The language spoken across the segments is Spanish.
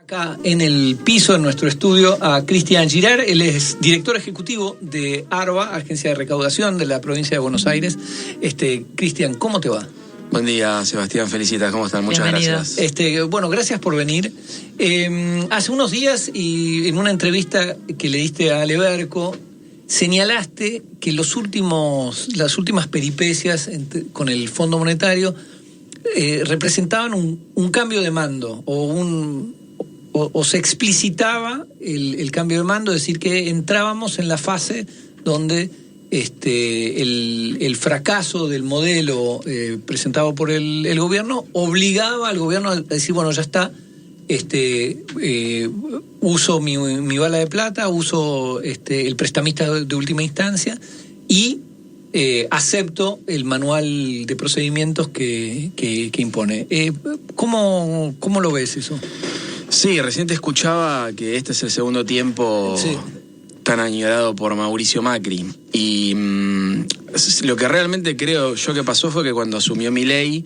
Acá en el piso de nuestro estudio a Cristian Girard. Él es director ejecutivo de ARBA, Agencia de Recaudación de la provincia de Buenos Aires. Cristian, ¿cómo te va? Buen día, Sebastián, felicitas, ¿cómo están? Muchas gracias. Bueno, gracias por venir. Hace unos días, y en una entrevista que le diste a Ale Berco, señalaste que las últimas peripecias con el Fondo Monetario representaban un cambio de mando, o se explicitaba el cambio de mando, es decir, que entrábamos en la fase donde el fracaso del modelo presentado por el gobierno obligaba al gobierno a decir, bueno, ya está, uso mi bala de plata, uso el prestamista de última instancia y acepto el manual de procedimientos que impone. ¿Cómo lo ves eso? Sí, recién te escuchaba que este es el segundo tiempo tan añorado por Mauricio Macri. Y lo que realmente creo yo que pasó fue que cuando asumió Milei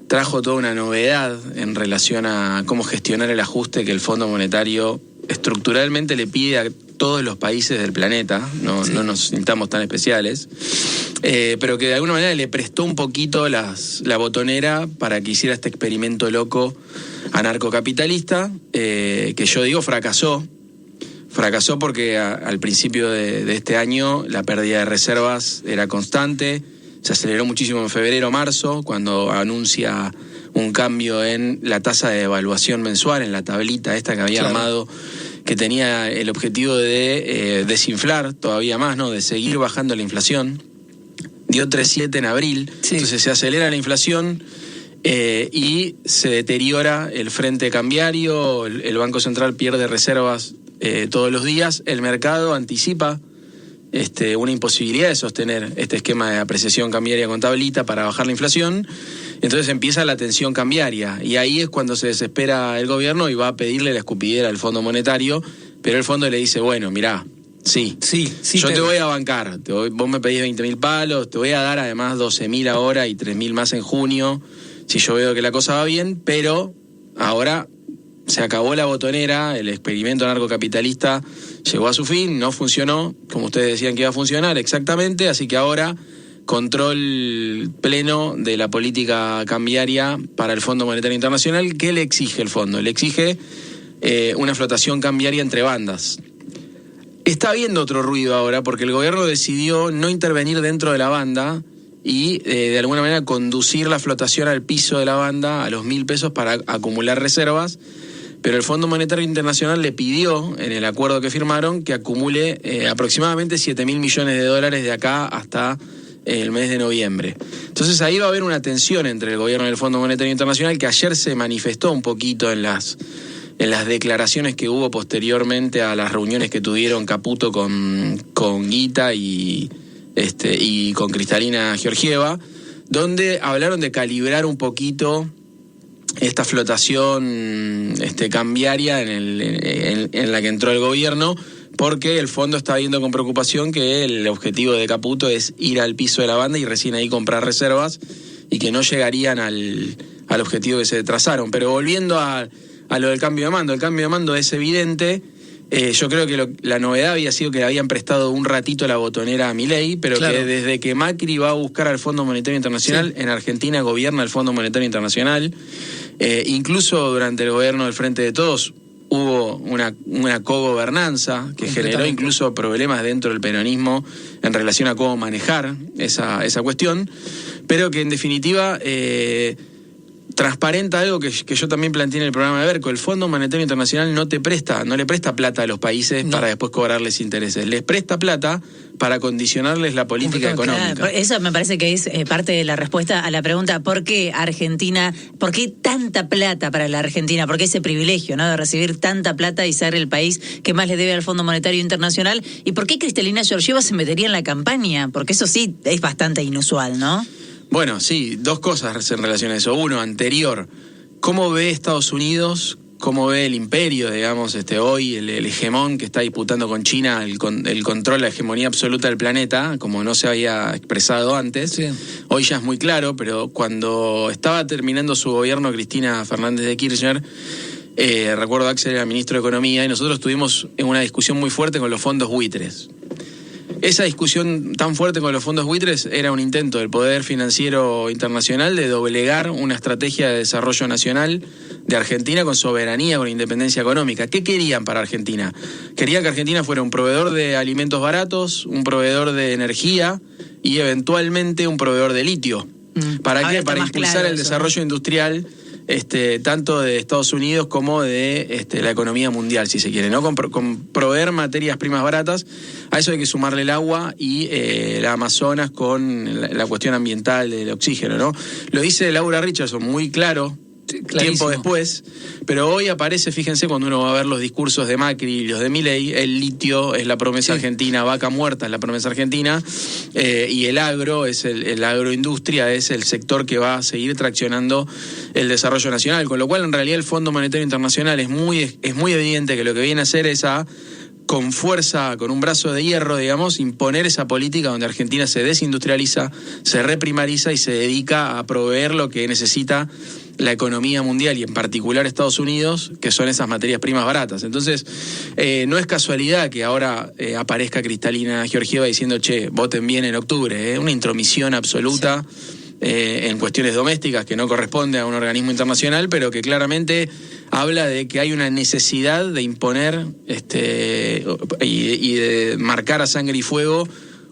trajo toda una novedad en relación a cómo gestionar el ajuste que el Fondo Monetario estructuralmente le pide a todos los países del planeta. No nos sintamos tan especiales, pero que de alguna manera le prestó un poquito la botonera para que hiciera este experimento loco anarcocapitalista, que yo digo fracasó porque al principio de este año la pérdida de reservas era constante, se aceleró muchísimo en febrero, marzo, cuando anuncia un cambio en la tasa de devaluación mensual, en la tablita esta que había armado, que tenía el objetivo de desinflar todavía más, ¿no? De seguir bajando la inflación. Dio 3,7 en abril, entonces se acelera la inflación y se deteriora el frente cambiario, el Banco Central pierde reservas todos los días, el mercado anticipa una imposibilidad de sostener este esquema de apreciación cambiaria con tablita para bajar la inflación. Entonces empieza la tensión cambiaria y ahí es cuando se desespera el gobierno y va a pedirle la escupidera al Fondo Monetario, pero el fondo le dice, bueno, mirá, yo te voy a bancar, vos me pedís 20.000 palos, te voy a dar además 12.000 ahora y 3.000 más en junio, si yo veo que la cosa va bien, pero ahora se acabó la botonera, el experimento anarcocapitalista llegó a su fin, no funcionó como ustedes decían que iba a funcionar exactamente, así que ahora control pleno de la política cambiaria para el Fondo Monetario Internacional. ¿Qué le exige el fondo? Le exige una flotación cambiaria entre bandas. Está habiendo otro ruido ahora porque el gobierno decidió no intervenir dentro de la banda y de alguna manera conducir la flotación al piso de la banda a los 1.000 pesos para acumular reservas, pero el Fondo Monetario Internacional le pidió en el acuerdo que firmaron que acumule aproximadamente 7.000 millones de dólares de acá hasta el mes de noviembre. Entonces ahí va a haber una tensión entre el gobierno y el Fondo Monetario Internacional que ayer se manifestó un poquito en las declaraciones que hubo posteriormente a las reuniones que tuvieron Caputo con Guita y con Cristalina Georgieva, donde hablaron de calibrar un poquito esta flotación cambiaria en la que entró el gobierno, porque el fondo está viendo con preocupación que el objetivo de Caputo es ir al piso de la banda y recién ahí comprar reservas y que no llegarían al objetivo que se trazaron. Pero volviendo a lo del cambio de mando, el cambio de mando es evidente. Yo creo que la novedad había sido que le habían prestado un ratito la botonera a Milei, pero que desde que Macri va a buscar al Fondo Monetario Internacional, en Argentina gobierna el Fondo Monetario Internacional. Incluso durante el gobierno del Frente de Todos hubo una cogobernanza que generó incluso problemas dentro del peronismo en relación a cómo manejar esa cuestión, pero que en definitiva transparenta algo que yo también planteé en el programa de Berco. El Fondo Monetario Internacional no le presta plata a los países para después cobrarles intereses. Les presta plata para condicionarles la política económica. Claro, eso me parece que es parte de la respuesta a la pregunta ¿por qué Argentina? ¿Por qué tanta plata para la Argentina? ¿Por qué ese privilegio, ¿no?, de recibir tanta plata y ser el país que más le debe al Fondo Monetario Internacional? ¿Y por qué Cristalina Georgieva se metería en la campaña? Porque eso sí es bastante inusual, ¿no? Bueno, sí, dos cosas en relación a eso. Uno, anterior, ¿cómo ve Estados Unidos? ¿Cómo ve el imperio, digamos, hoy, el hegemón que está disputando con China el control, la hegemonía absoluta del planeta, como no se había expresado antes? Sí. Hoy ya es muy claro, pero cuando estaba terminando su gobierno Cristina Fernández de Kirchner, Recuerdo Axel era ministro de Economía y nosotros tuvimos una discusión muy fuerte con los fondos buitres. Esa discusión tan fuerte con los fondos buitres era un intento del poder financiero internacional de doblegar una estrategia de desarrollo nacional de Argentina con soberanía, con independencia económica. ¿Qué querían para Argentina? Querían que Argentina fuera un proveedor de alimentos baratos, un proveedor de energía y eventualmente un proveedor de litio. ¿Para qué? Para impulsar el desarrollo industrial tanto de Estados Unidos como de la economía mundial, si se quiere, ¿no? Con proveer materias primas baratas. A eso hay que sumarle el agua y la Amazonas con la cuestión ambiental del oxígeno, ¿no? Lo dice Laura Richardson muy claro, tiempo después, pero hoy aparece, fíjense, cuando uno va a ver los discursos de Macri y los de Milei, el litio es la promesa argentina, vaca muerta es la promesa argentina, y el agro es el agroindustria es el sector que va a seguir traccionando el desarrollo nacional, con lo cual en realidad el Fondo Monetario Internacional es muy evidente que lo que viene a hacer es con fuerza, con un brazo de hierro, digamos, imponer esa política donde Argentina se desindustrializa, se reprimariza y se dedica a proveer lo que necesita la economía mundial y en particular Estados Unidos, que son esas materias primas baratas. Entonces, no es casualidad que ahora aparezca Kristalina Georgieva diciendo, voten bien en octubre, una intromisión absoluta. Sí. En cuestiones domésticas que no corresponde a un organismo internacional, pero que claramente habla de que hay una necesidad de imponer y de marcar a sangre y fuego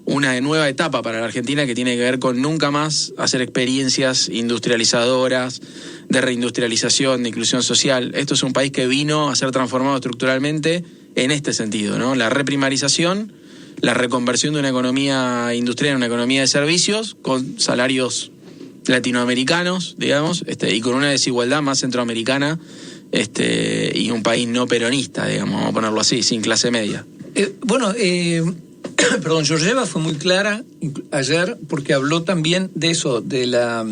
una nueva etapa para la Argentina que tiene que ver con nunca más hacer experiencias industrializadoras, de reindustrialización, de inclusión social. Esto es un país que vino a ser transformado estructuralmente en este sentido, ¿no? La reprimarización, la reconversión de una economía industrial en una economía de servicios con salarios latinoamericanos, digamos, y con una desigualdad más centroamericana, y un país no peronista, digamos, vamos a ponerlo así, sin clase media. Perdón, Georgieva fue muy clara ayer porque habló también de eso, que la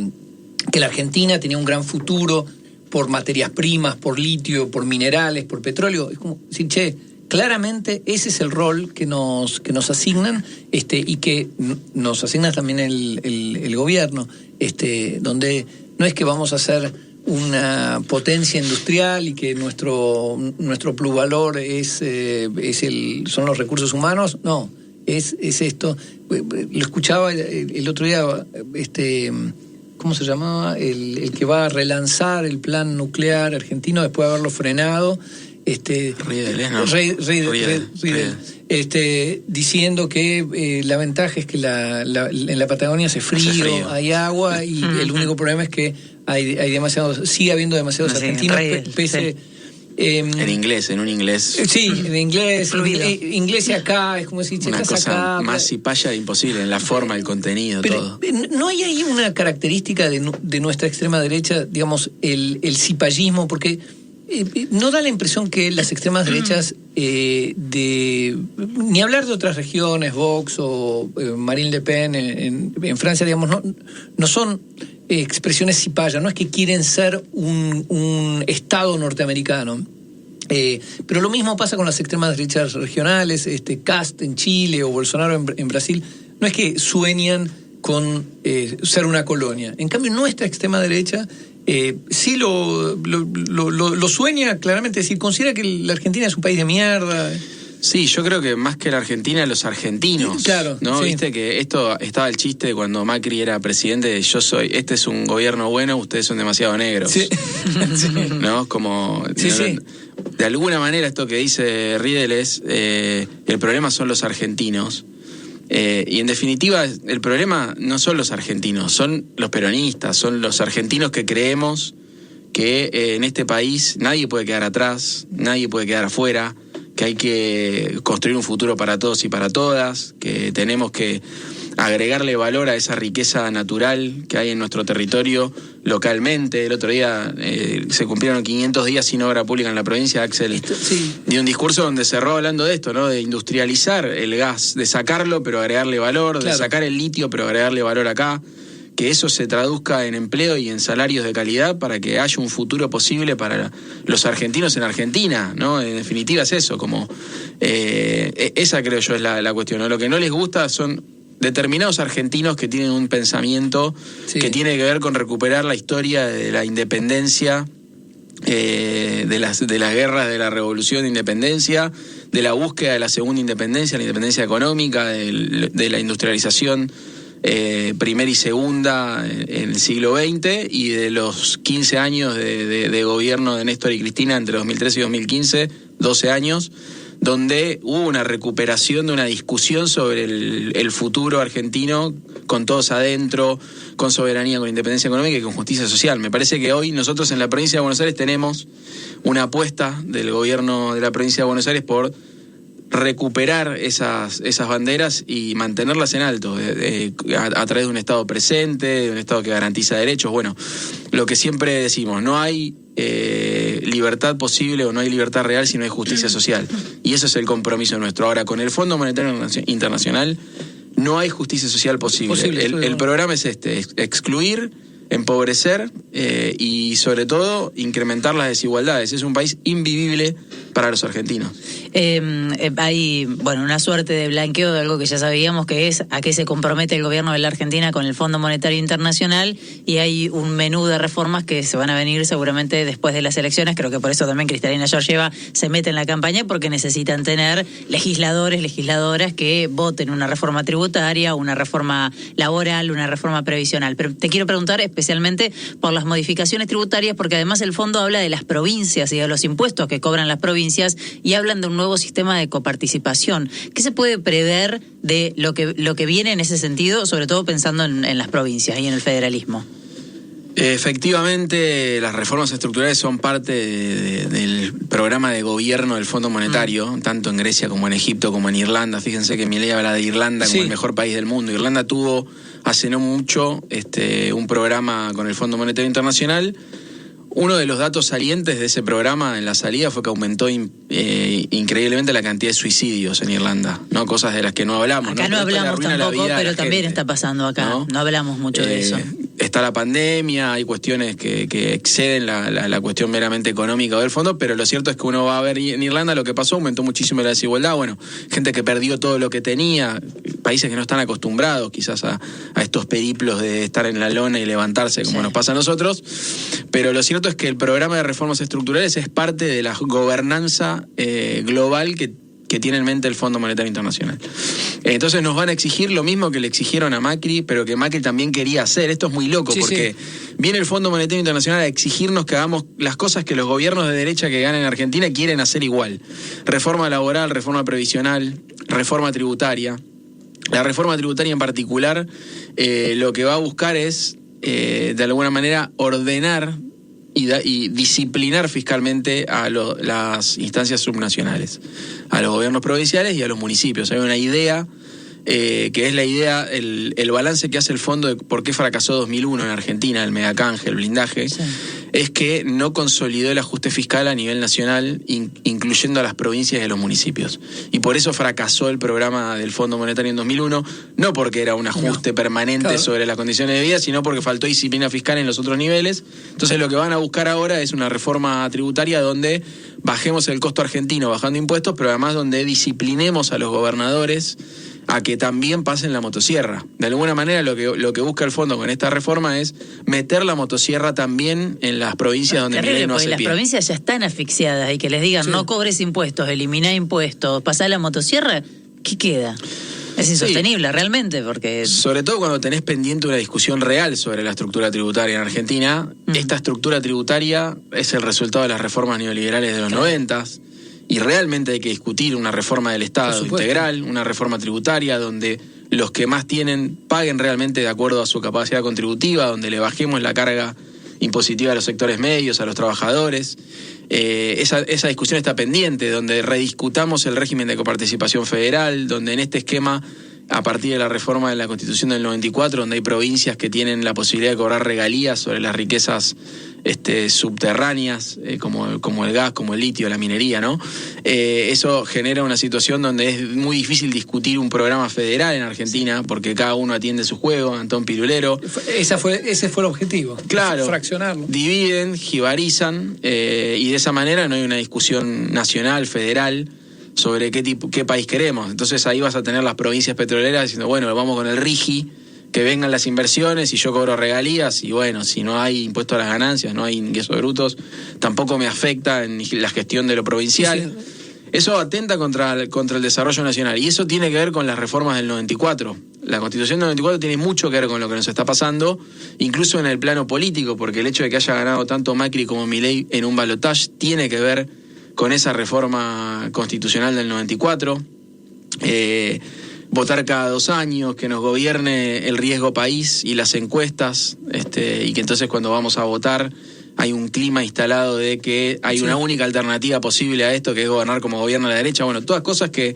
Argentina tenía un gran futuro por materias primas, por litio, por minerales, por petróleo. Es como decir, claramente ese es el rol que nos asignan, y que nos asigna también el gobierno, donde no es que vamos a ser una potencia industrial y que nuestro plusvalor son los recursos humanos, no, es esto. Lo escuchaba el otro día, ¿cómo se llamaba? El que va a relanzar el plan nuclear argentino después de haberlo frenado. Riedel. Diciendo que la ventaja es que en la Patagonia hace frío, hay agua y el único problema es que sigue habiendo demasiados argentinos en inglés. Sí, en inglés. Inglés y acá, es como decir, una cosa acá, más cipaya imposible, en la forma, el contenido, todo. ¿No hay ahí una característica de nuestra extrema derecha, digamos, el cipallismo? Porque no da la impresión que las extremas derechas, ni hablar de otras regiones, Vox o Marine Le Pen en Francia, digamos, no son expresiones cipayas, no es que quieren ser un Estado norteamericano. Pero lo mismo pasa con las extremas derechas regionales, Cast en Chile o Bolsonaro en Brasil. No es que sueñan con ser una colonia. En cambio, nuestra extrema derecha sí lo sueña claramente, es decir, considera que la Argentina es un país de mierda. Sí, yo creo que más que la Argentina, los argentinos. Claro, ¿no? Sí. Viste que estaba el chiste cuando Macri era presidente de este es un gobierno bueno, ustedes son demasiado negros. Sí. ¿No? Como Sí. De alguna manera esto que dice Riedel es el problema son los argentinos. Y en definitiva, el problema no son los argentinos, son los peronistas, son los argentinos que creemos que en este país nadie puede quedar atrás, nadie puede quedar afuera, que hay que construir un futuro para todos y para todas, que tenemos que agregarle valor a esa riqueza natural que hay en nuestro territorio localmente. El otro día se cumplieron 500 días sin obra pública en la provincia. Axel dio un discurso donde cerró hablando de esto, ¿no? De industrializar el gas, de sacarlo pero agregarle valor, de sacar el litio pero agregarle valor acá, que eso se traduzca en empleo y en salarios de calidad para que haya un futuro posible para los argentinos en Argentina, ¿no? En definitiva es eso, como esa creo yo es la cuestión, ¿no? Lo que no les gusta son determinados argentinos que tienen un pensamiento que tiene que ver con recuperar la historia de la independencia de las guerras de la revolución de independencia, de la búsqueda de la segunda independencia, la independencia económica, de la industrialización primera y segunda en el siglo XX, y de los 15 años de gobierno de Néstor y Cristina entre 2013 y 2015, 12 años, donde hubo una recuperación de una discusión sobre el futuro argentino, con todos adentro, con soberanía, con independencia económica y con justicia social. Me parece que hoy nosotros en la provincia de Buenos Aires tenemos una apuesta del gobierno de la provincia de Buenos Aires por recuperar esas banderas y mantenerlas en alto, a través de un Estado presente, de un Estado que garantiza derechos. Bueno, lo que siempre decimos, no hay libertad posible o no hay libertad real si no hay justicia social. Y eso es el compromiso nuestro. Ahora, con el Fondo Monetario Internacional no hay justicia social posible. El programa es excluir, empobrecer y sobre todo incrementar las desigualdades. Es un país invivible para los argentinos. Hay una suerte de blanqueo de algo que ya sabíamos, que es a qué se compromete el gobierno de la Argentina con el Fondo Monetario Internacional, y hay un menú de reformas que se van a venir seguramente después de las elecciones. Creo que por eso también Cristalina Georgieva se mete en la campaña, porque necesitan tener legisladoras que voten una reforma tributaria, una reforma laboral, una reforma previsional. Pero te quiero preguntar especialmente por las modificaciones tributarias, porque además el fondo habla de las provincias y de los impuestos que cobran las provincias, y hablan de un nuevo sistema de coparticipación. ¿Qué se puede prever de lo que viene en ese sentido, sobre todo pensando en las provincias y en el federalismo? Efectivamente, las reformas estructurales son parte del programa de gobierno del Fondo Monetario, tanto en Grecia como en Egipto como en Irlanda. Fíjense que Milei habla de Irlanda como el mejor país del mundo. Irlanda tuvo hace no mucho un programa con el Fondo Monetario Internacional. Uno de los datos salientes de ese programa en la salida fue que aumentó increíblemente la cantidad de suicidios en Irlanda, ¿no? Cosas de las que no hablamos. Acá no hablamos tampoco, pero también está pasando acá. No hablamos mucho de eso. Está la pandemia, hay cuestiones que exceden la cuestión meramente económica del fondo, pero lo cierto es que uno va a ver en Irlanda lo que pasó, aumentó muchísimo la desigualdad. Bueno, gente que perdió todo lo que tenía, países que no están acostumbrados quizás a estos periplos de estar en la lona y levantarse como nos pasa a nosotros. Pero lo cierto es que el programa de reformas estructurales es parte de la gobernanza global que tiene en mente el Fondo Monetario Internacional. Entonces nos van a exigir lo mismo que le exigieron a Macri, pero que Macri también quería hacer. Esto es muy loco, porque viene el Fondo Monetario Internacional a exigirnos que hagamos las cosas que los gobiernos de derecha que ganan en Argentina quieren hacer igual. Reforma laboral, reforma previsional, reforma tributaria. La reforma tributaria en particular lo que va a buscar es, de alguna manera, ordenar y disciplinar fiscalmente a las instancias subnacionales, a los gobiernos provinciales y a los municipios. Hay una idea que es la idea, el balance que hace el fondo de por qué fracasó 2001 en Argentina, el megacanje, el blindaje, es que no consolidó el ajuste fiscal a nivel nacional, incluyendo a las provincias y a los municipios. Y por eso fracasó el programa del Fondo Monetario en 2001, no porque era un ajuste permanente sobre las condiciones de vida, sino porque faltó disciplina fiscal en los otros niveles. Entonces lo que van a buscar ahora es una reforma tributaria donde bajemos el costo argentino bajando impuestos, pero además donde disciplinemos a los gobernadores a que también pasen la motosierra. De alguna manera lo que busca el fondo con esta reforma es meter la motosierra también en las provincias donde Milei no hace las pie. Provincias ya están asfixiadas, y que les digan no cobres impuestos, eliminá impuestos, pasá la motosierra, ¿qué queda? Es insostenible realmente, porque... Sobre todo cuando tenés pendiente una discusión real sobre la estructura tributaria en Argentina. Esta estructura tributaria es el resultado de las reformas neoliberales de los 90s. Y realmente hay que discutir una reforma del Estado integral, una reforma tributaria donde los que más tienen paguen realmente de acuerdo a su capacidad contributiva, donde le bajemos la carga impositiva a los sectores medios, a los trabajadores. Esa discusión está pendiente, donde rediscutamos el régimen de coparticipación federal, donde en este esquema, a partir de la reforma de la Constitución del 94, donde hay provincias que tienen la posibilidad de cobrar regalías sobre las riquezas subterráneas, como el gas, como el litio, la minería, ¿no? Eso genera una situación donde es muy difícil discutir un programa federal en Argentina, porque cada uno atiende su juego, Antón Pirulero. Ese fue el objetivo. Claro, fraccionarlo. Dividen, jibarizan, y de esa manera no hay una discusión nacional, federal, sobre qué país queremos. Entonces ahí vas a tener las provincias petroleras diciendo, bueno, vamos con el RIGI, que vengan las inversiones y yo cobro regalías, y bueno, si no hay impuesto a las ganancias, no hay ingresos brutos, tampoco me afecta en la gestión de lo provincial. Sí. Eso atenta contra el desarrollo nacional, y eso tiene que ver con las reformas del 94. La Constitución del 94 tiene mucho que ver con lo que nos está pasando, incluso en el plano político, porque el hecho de que haya ganado tanto Macri como Milei en un balotaje tiene que ver con esa reforma constitucional del 94. Votar cada 2 años, que nos gobierne el riesgo país y las encuestas, y que entonces cuando vamos a votar hay un clima instalado de que hay una única alternativa posible a esto, que es gobernar como gobierna la derecha. Bueno, todas cosas que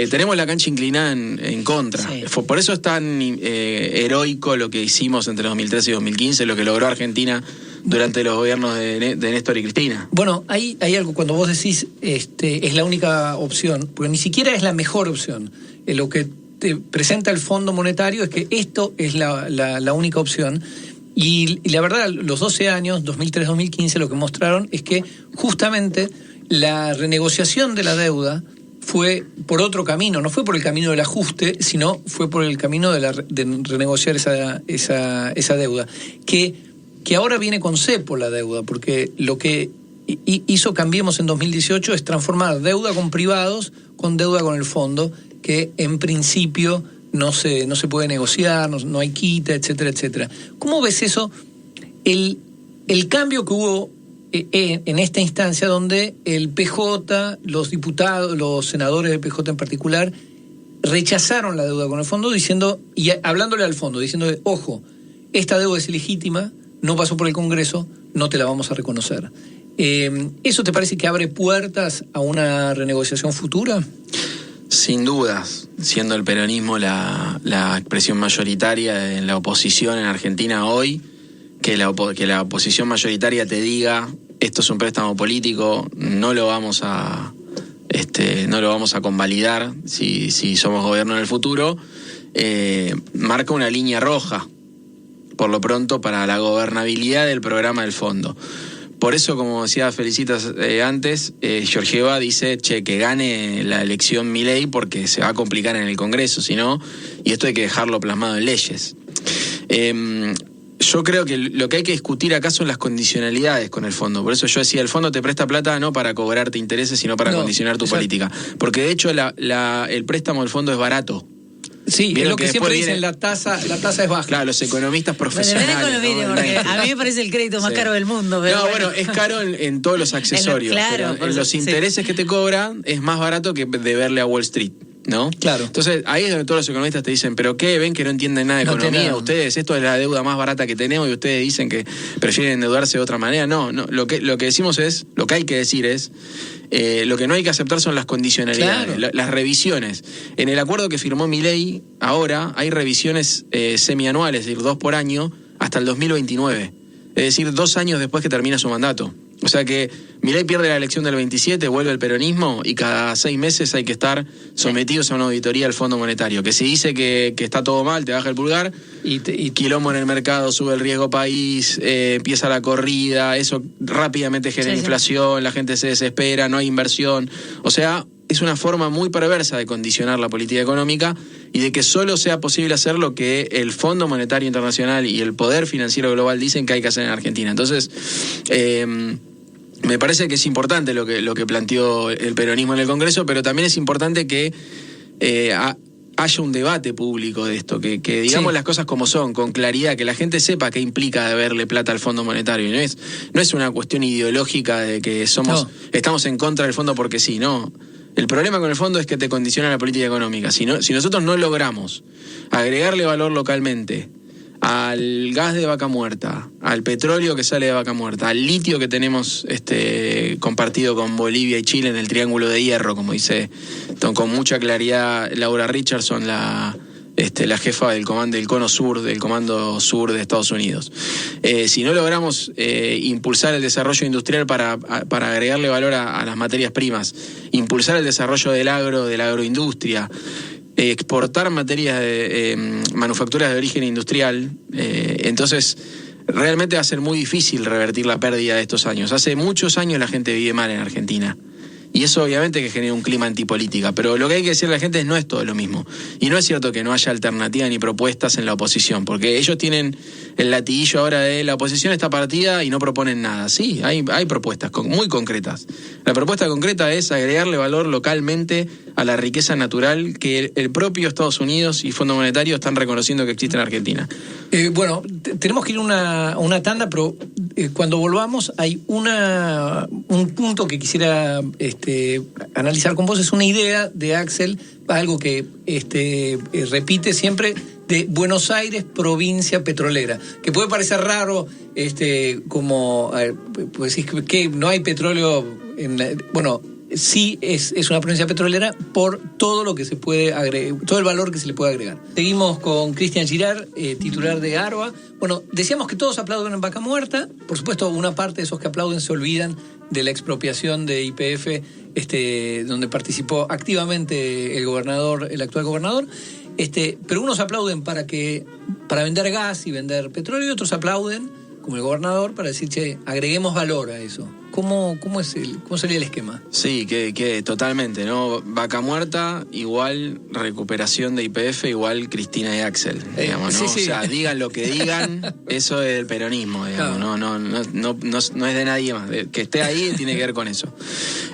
tenemos la cancha inclinada en contra. Sí. Por eso es tan heroico lo que hicimos entre 2013 y 2015, lo que logró Argentina durante los gobiernos de Néstor y Cristina. Bueno, hay algo cuando vos decís es la única opción, porque ni siquiera es la mejor opción. Lo que te presenta el Fondo Monetario es que esto es la única opción. Y la verdad, los 12 años, 2003-2015, lo que mostraron es que justamente la renegociación de la deuda fue por otro camino, no fue por el camino del ajuste, sino fue por el camino de renegociar esa deuda, que ahora viene con cepo la deuda, porque lo que hizo Cambiemos en 2018 es transformar deuda con privados con deuda con el fondo, que en principio no se puede negociar, no hay quita, etcétera, etcétera. ¿Cómo ves eso? El cambio que hubo en esta instancia donde el PJ, los diputados, los senadores del PJ en particular, rechazaron la deuda con el fondo diciendo, y hablándole al fondo, diciendo, ojo, esta deuda es ilegítima, no pasó por el Congreso, no te la vamos a reconocer. ¿Eso te parece que abre puertas a una renegociación futura? Sin dudas, siendo el peronismo la expresión mayoritaria en la oposición en Argentina hoy, que la oposición mayoritaria te diga esto es un préstamo político, no lo vamos a convalidar si somos gobierno en el futuro, marca una línea roja, por lo pronto, para la gobernabilidad del programa del fondo. Por eso, como decía Felicitas antes, Georgieva dice, que gane la elección Milei porque se va a complicar en el Congreso, si no, y esto hay que dejarlo plasmado en leyes. Yo creo que lo que hay que discutir acá son las condicionalidades con el fondo. Por eso yo decía, el fondo te presta plata no para cobrarte intereses, sino para condicionar tu política. Porque de hecho el préstamo del fondo es barato. Sí, es lo que siempre dicen, la tasa es baja. Claro, los economistas profesionales. Porque a mí me parece el crédito más caro del mundo. Pero bueno, es caro en todos los accesorios. En los intereses que te cobran es más barato que deberle a Wall Street, ¿no? Claro. Entonces, ahí es donde todos los economistas te dicen, ¿pero qué? ¿Ven que no entienden nada de economía? Ustedes, esto es la deuda más barata que tenemos y ustedes dicen que prefieren endeudarse de otra manera. No, lo que decimos es, lo que hay que decir es, lo que no hay que aceptar son las condicionalidades, las revisiones. En el acuerdo que firmó Milei, ahora hay revisiones semianuales, es decir, 2 por año, hasta el 2029. Es decir, 2 años después que termina su mandato. O sea que Milei pierde la elección del 27, vuelve el peronismo y cada 6 meses hay que estar sometidos a una auditoría del Fondo Monetario, que si dice que está todo mal, te baja el pulgar, y quilombo en el mercado, sube el riesgo país, empieza la corrida, eso rápidamente genera inflación, la gente se desespera, no hay inversión. O sea, es una forma muy perversa de condicionar la política económica y de que solo sea posible hacer lo que el Fondo Monetario Internacional y el poder financiero global dicen que hay que hacer en Argentina. Entonces, me parece que es importante lo que planteó el peronismo en el Congreso, pero también es importante que haya un debate público de esto, que digamos las cosas como son, con claridad, que la gente sepa qué implica deberle plata al Fondo Monetario. No es una cuestión ideológica de que estamos en contra del fondo porque sí, no. El problema con el fondo es que te condiciona la política económica. Si nosotros no logramos agregarle valor localmente al gas de Vaca Muerta, al petróleo que sale de Vaca Muerta, al litio que tenemos compartido con Bolivia y Chile en el Triángulo de Hierro, como dice con mucha claridad Laura Richardson, la jefa del comando del Cono Sur, del Comando Sur de Estados Unidos. Si no logramos impulsar el desarrollo industrial para agregarle valor a las materias primas, impulsar el desarrollo de la agroindustria, exportar materias de manufacturas de origen industrial, entonces realmente va a ser muy difícil revertir la pérdida de estos años. Hace muchos años la gente vive mal en Argentina Y eso obviamente que genera un clima antipolítica, pero lo que hay que decirle a la gente es no es todo lo mismo. Y no es cierto que no haya alternativa ni propuestas en la oposición, porque ellos tienen el latiguillo ahora de la oposición está partida y no proponen nada. Sí, hay propuestas muy concretas. La propuesta concreta es agregarle valor localmente a la riqueza natural que el propio Estados Unidos y Fondo Monetario están reconociendo que existe en Argentina. Bueno, tenemos que ir a una tanda, pero cuando volvamos hay un punto que quisiera analizar con vos. Es una idea de Axel, algo que repite siempre, de Buenos Aires, provincia petrolera, que puede parecer raro, como pues decir que no hay petróleo bueno, sí es una provincia petrolera por todo lo que se puede agregar, todo el valor que se le puede agregar. Seguimos con Cristian Girard, titular de AROA. Bueno, decíamos que todos aplauden en Vaca Muerta. Por supuesto, una parte de esos que aplauden se olvidan de la expropiación de YPF, donde participó activamente el actual gobernador. Pero unos aplauden para vender gas y vender petróleo, y otros aplauden, como el gobernador, para decir, che, agreguemos valor a eso. ¿Cómo sería el esquema? Sí, que totalmente, ¿no? Vaca Muerta, igual recuperación de YPF, igual Cristina y Axel, digamos, ¿no? Sí. O sea, digan lo que digan, eso es el peronismo, digamos, claro. No es de nadie más. Que esté ahí tiene que ver con eso.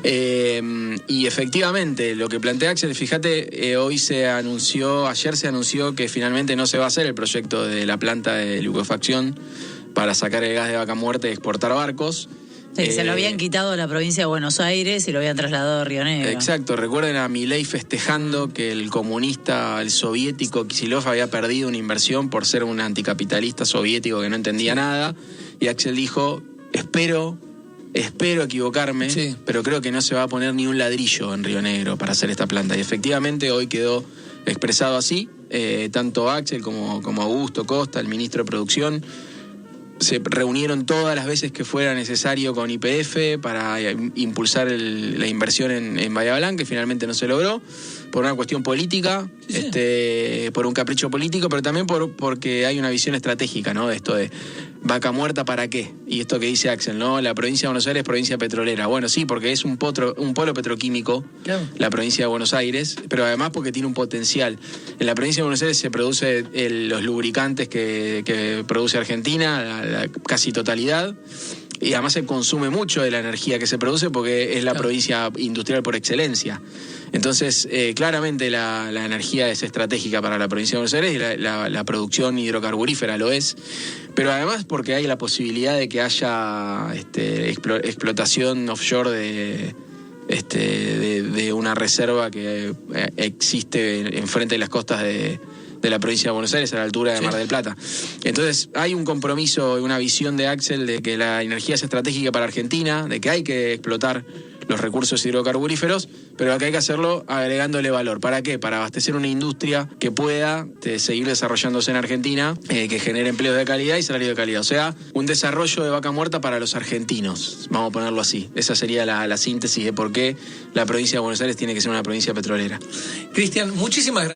Y efectivamente, lo que plantea Axel, fíjate, ayer se anunció que finalmente no se va a hacer el proyecto de la planta de liquefacción para sacar el gas de Vaca Muerta y exportar barcos. Sí, se lo habían quitado a la provincia de Buenos Aires y lo habían trasladado a Río Negro. Exacto, recuerden a Milei festejando que el comunista, el soviético Kicillof había perdido una inversión por ser un anticapitalista soviético que no entendía nada, y Axel dijo, espero equivocarme, sí, pero creo que no se va a poner ni un ladrillo en Río Negro para hacer esta planta. Y efectivamente hoy quedó expresado así, tanto Axel como Augusto Costa, el ministro de Producción, se reunieron todas las veces que fuera necesario con YPF para impulsar la inversión en Bahía Blanca, que finalmente no se logró, por una cuestión política, sí. Por un capricho político, pero también porque hay una visión estratégica, ¿no? De esto de Vaca Muerta, ¿para qué? Y esto que dice Axel, ¿no? La provincia de Buenos Aires es provincia petrolera. Bueno, sí, porque es un polo petroquímico, claro, la provincia de Buenos Aires, pero además porque tiene un potencial. En la provincia de Buenos Aires se produce los lubricantes que produce Argentina, la casi totalidad, y además se consume mucho de la energía que se produce porque es la, claro, provincia industrial por excelencia. Entonces, claramente la energía es estratégica para la provincia de Buenos Aires y la producción hidrocarburífera lo es, pero además porque hay la posibilidad de que haya explotación offshore de una reserva que existe enfrente de las costas de la provincia de Buenos Aires, a la altura de Mar del Plata. Entonces hay un compromiso y una visión de Axel de que la energía es estratégica para Argentina, de que hay que explotar los recursos hidrocarburíferos, pero que hay que hacerlo agregándole valor. ¿Para qué? Para abastecer una industria que pueda seguir desarrollándose en Argentina, que genere empleos de calidad y salario de calidad. O sea, un desarrollo de Vaca Muerta para los argentinos, vamos a ponerlo así. Esa sería la síntesis de por qué la provincia de Buenos Aires tiene que ser una provincia petrolera. Cristian, muchísimas gracias.